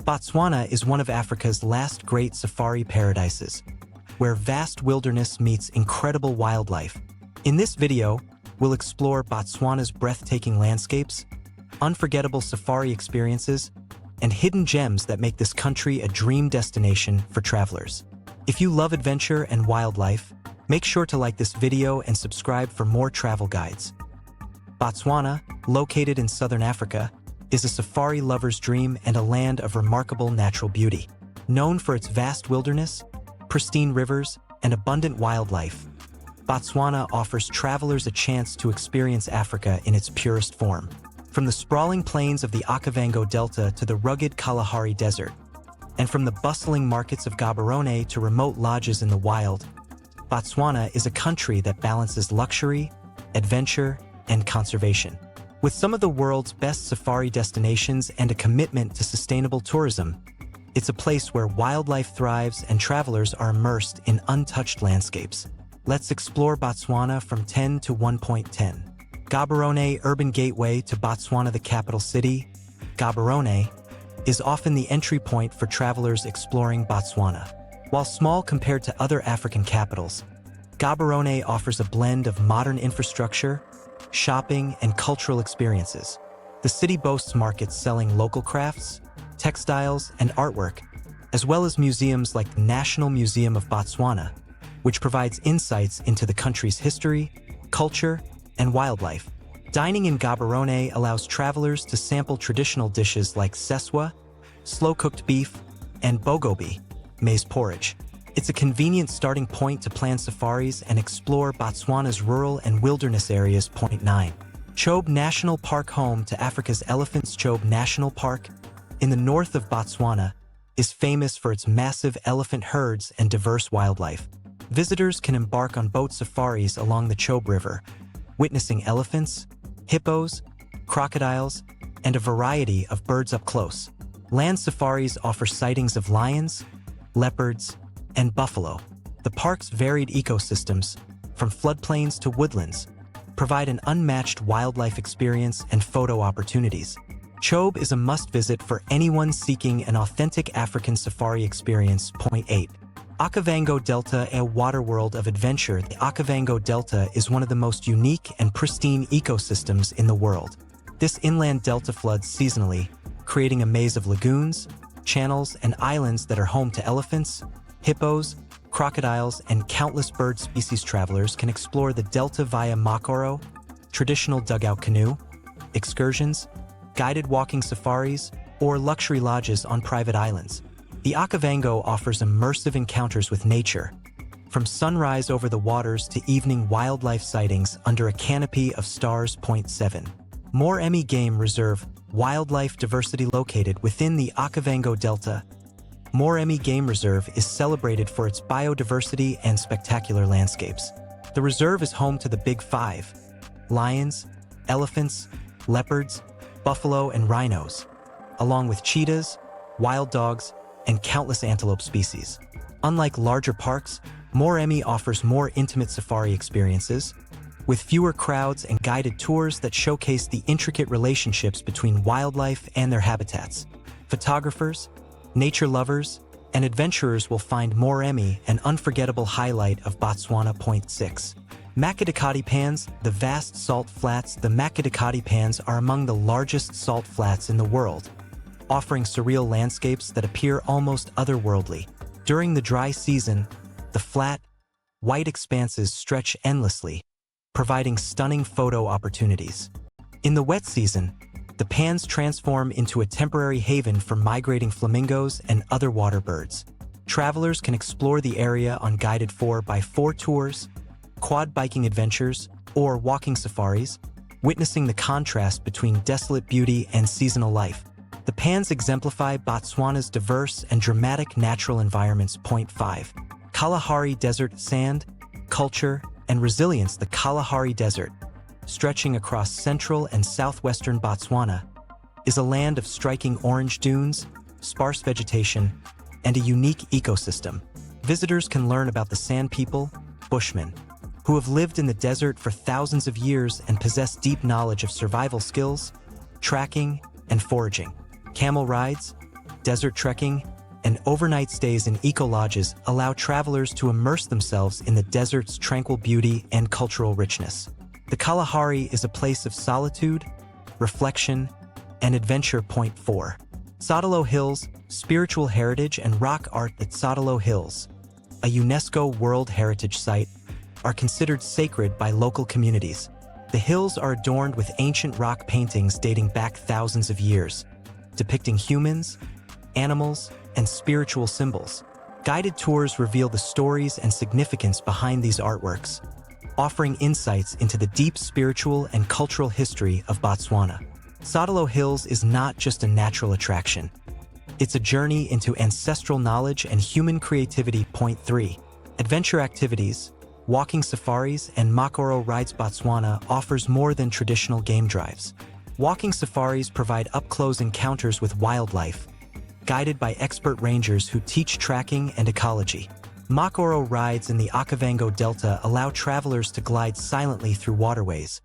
Botswana is one of Africa's last great safari paradises, where vast wilderness meets incredible wildlife. In this video, we'll explore Botswana's breathtaking landscapes, unforgettable safari experiences, and hidden gems that make this country a dream destination for travelers. If you love adventure and wildlife, make sure to like this video and subscribe for more travel guides. Botswana, located in southern Africa, is a safari lover's dream and a land of remarkable natural beauty. Known for its vast wilderness, pristine rivers, and abundant wildlife, Botswana offers travelers a chance to experience Africa in its purest form. From the sprawling plains of the Okavango Delta to the rugged Kalahari Desert, and from the bustling markets of Gaborone to remote lodges in the wild, Botswana is a country that balances luxury, adventure, and conservation. With some of the world's best safari destinations and a commitment to sustainable tourism, it's a place where wildlife thrives and travelers are immersed in untouched landscapes. Let's explore Botswana from 10 to 1.10. Gaborone Urban Gateway to Botswana. The capital city, Gaborone, is often the entry point for travelers exploring Botswana. While small compared to other African capitals, Gaborone offers a blend of modern infrastructure, shopping, and cultural experiences. The city boasts markets selling local crafts, textiles, and artwork, as well as museums like the National Museum of Botswana, which provides insights into the country's history, culture, and wildlife. Dining in Gaborone allows travelers to sample traditional dishes like seswa, slow-cooked beef, and bogobi, maize porridge. It's a convenient starting point to plan safaris and explore Botswana's rural and wilderness areas. Point 9. Chobe National Park. Home to Africa's elephants, Chobe National Park, in the north of Botswana, is famous for its massive elephant herds and diverse wildlife. Visitors can embark on boat safaris along the Chobe River, witnessing elephants, hippos, crocodiles, and a variety of birds up close. Land safaris offer sightings of lions, leopards, and buffalo. The park's varied ecosystems, from floodplains to woodlands, provide an unmatched wildlife experience and photo opportunities. Chobe is a must-visit for anyone seeking an authentic African safari experience. Point 8. Okavango Delta, a waterworld of adventure. The Okavango Delta is one of the most unique and pristine ecosystems in the world. This inland delta floods seasonally, creating a maze of lagoons, channels, and islands that are home to elephants, hippos, crocodiles, and countless bird species. Travelers can explore the delta via makoro, traditional dugout canoe, excursions, guided walking safaris, or luxury lodges on private islands. The Okavango offers immersive encounters with nature, from sunrise over the waters to evening wildlife sightings under a canopy of stars. Point 7. Moremi Game Reserve. Wildlife diversity. Located within the Okavango Delta, Moremi Game Reserve is celebrated for its biodiversity and spectacular landscapes. The reserve is home to the Big Five: lions, elephants, leopards, buffalo, and rhinos, along with cheetahs, wild dogs, and countless antelope species. Unlike larger parks, Moremi offers more intimate safari experiences, with fewer crowds and guided tours that showcase the intricate relationships between wildlife and their habitats. Photographers, nature lovers, and adventurers will find Moremi an unforgettable highlight of Botswana. Point 6. Makgadikgadi Pans. The vast salt flats. The Makgadikgadi Pans are among the largest salt flats in the world, offering surreal landscapes that appear almost otherworldly. During the dry season, the flat, white expanses stretch endlessly, providing stunning photo opportunities. In the wet season, the pans transform into a temporary haven for migrating flamingos and other water birds. Travelers can explore the area on guided 4x4 tours, quad biking adventures, or walking safaris, witnessing the contrast between desolate beauty and seasonal life. The pans exemplify Botswana's diverse and dramatic natural environments. Point 5. Kalahari Desert. Sand, culture, and resilience. The Kalahari Desert, stretching across central and southwestern Botswana, is a land of striking orange dunes, sparse vegetation, and a unique ecosystem. Visitors can learn about the Sand People, Bushmen, who have lived in the desert for thousands of years and possess deep knowledge of survival skills, tracking, and foraging. Camel rides, desert trekking, and overnight stays in eco-lodges allow travelers to immerse themselves in the desert's tranquil beauty and cultural richness. The Kalahari is a place of solitude, reflection, and adventure. Point 4. Tsotolo Hills, spiritual heritage and rock art. The Tsotolo Hills, a UNESCO World Heritage Site, are considered sacred by local communities. The hills are adorned with ancient rock paintings dating back thousands of years, depicting humans, animals, and spiritual symbols. Guided tours reveal the stories and significance behind these artworks, offering insights into the deep spiritual and cultural history of Botswana. Tsotolo Hills is not just a natural attraction. It's a journey into ancestral knowledge and human creativity. Point 3. Adventure activities, walking safaris, and Makoro rides. Botswana offers more than traditional game drives. Walking safaris provide up-close encounters with wildlife, guided by expert rangers who teach tracking and ecology. Makoro rides in the Okavango Delta allow travelers to glide silently through waterways,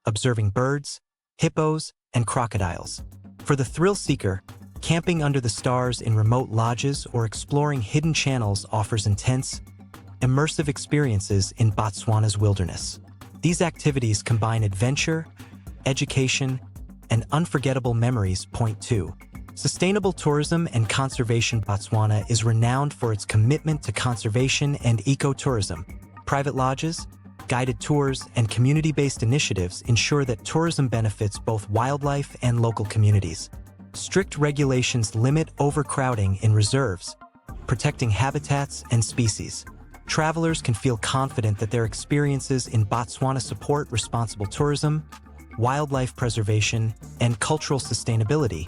observing birds, hippos, and crocodiles. For the thrill seeker, camping under the stars in remote lodges or exploring hidden channels offers intense, immersive experiences in Botswana's wilderness. These activities combine adventure, education, and unforgettable memories. Point 2. Sustainable tourism and conservation. Botswana is renowned for its commitment to conservation and ecotourism. Private lodges, guided tours, and community-based initiatives ensure that tourism benefits both wildlife and local communities. Strict regulations limit overcrowding in reserves, protecting habitats and species. Travelers can feel confident that their experiences in Botswana support responsible tourism, wildlife preservation, and cultural sustainability,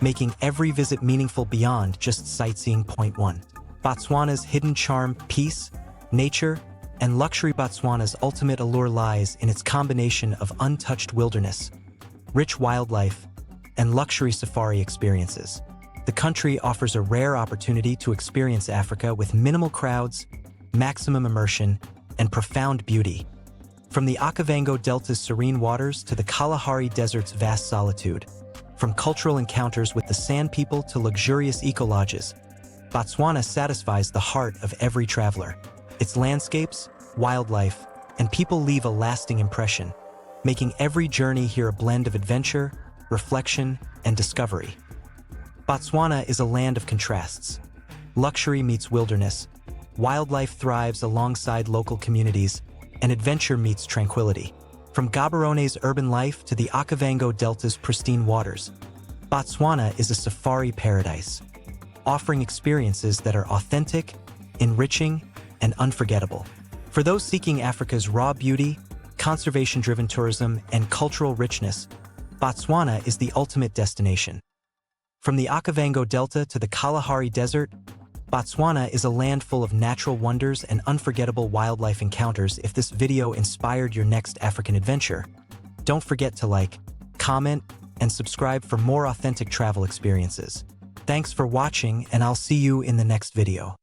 making every visit meaningful beyond just sightseeing. Point 1. Botswana's hidden charm, peace, nature, and luxury. Botswana's ultimate allure lies in its combination of untouched wilderness, rich wildlife, and luxury safari experiences. The country offers a rare opportunity to experience Africa with minimal crowds, maximum immersion, and profound beauty. From the Okavango Delta's serene waters to the Kalahari Desert's vast solitude, from cultural encounters with the San people to luxurious eco-lodges, Botswana satisfies the heart of every traveler. Its landscapes, wildlife, and people leave a lasting impression, making every journey here a blend of adventure, reflection, and discovery. Botswana is a land of contrasts. Luxury meets wilderness, wildlife thrives alongside local communities, and adventure meets tranquility. From Gaborene's urban life to the Okavango Delta's pristine waters, Botswana is a safari paradise, offering experiences that are authentic, enriching, and unforgettable. For those seeking Africa's raw beauty, conservation-driven tourism, and cultural richness, Botswana is the ultimate destination. From the Okavango Delta to the Kalahari Desert, Botswana is a land full of natural wonders and unforgettable wildlife encounters. If this video inspired your next African adventure, don't forget to like, comment, and subscribe for more authentic travel experiences. Thanks for watching, and I'll see you in the next video.